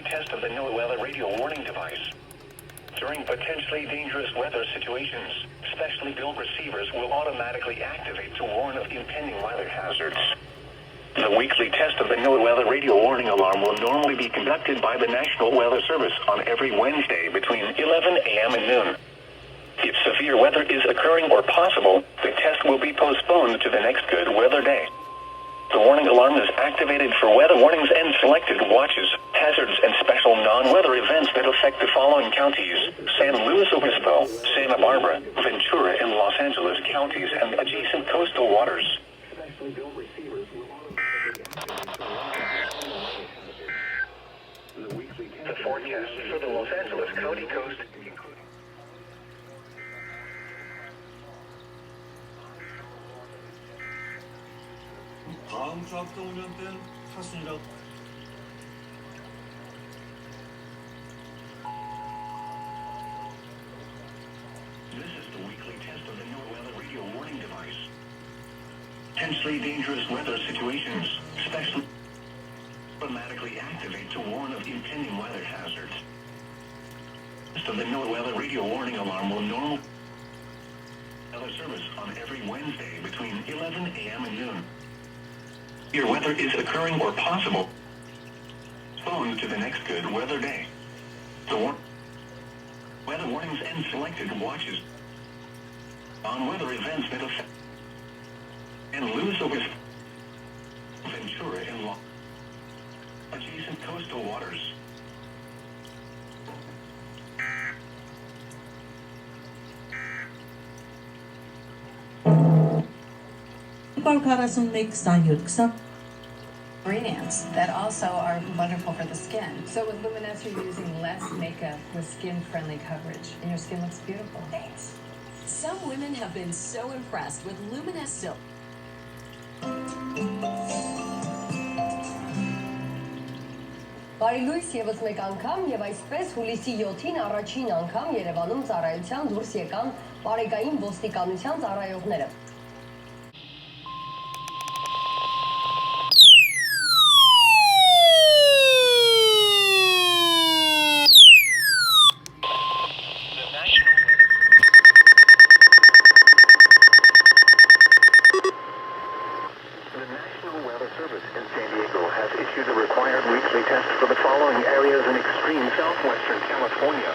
test of the NOAA radio warning device. During potentially dangerous weather situations, specially built receivers will automatically activate to warn of impending weather hazards. The weekly test of the NOAA radio warning alarm will normally be conducted by the National Weather Service on every Wednesday between 11 a.m. and noon. If severe weather is occurring or possible, the test will be postponed to the next good weather day. The warning alarm is activated for weather warnings and selected watches, hazards, and special non-weather events that affect the following counties: San Luis Obispo, Santa Barbara, Ventura, and Los Angeles counties and adjacent coastal waters. The forecast for the Los Angeles County coast 다음 좌표 운전대는 타순이라고. This is the weekly test of the NOAA radio warning device. Potentially dangerous weather situations, especially automatically activate to warn of impending weather hazards. Test of the NOAA radio warning alarm will normally weather service on every Wednesday between 11 a.m. and noon. Your weather is occurring or possible. Phone to the next good weather day. The weather warnings and selected watches on weather events that affect and Luis Obispo, Ventura, and adjacent coastal waters. Marine ants that also are wonderful for the skin. So with Luminous, you're using less makeup with skin-friendly coverage, and your skin looks beautiful. Thanks. Some women have been so impressed with Luminous Silk. Բարի լույս եւս մեկ անգամ եւ այսպես հուլիսի 7-ին առաջին անգամ Երևանում ծառայության դուրս եկան բարեկային ոստիկանության ծառայողները։ Has issued a required weekly test for the following areas in extreme southwestern California.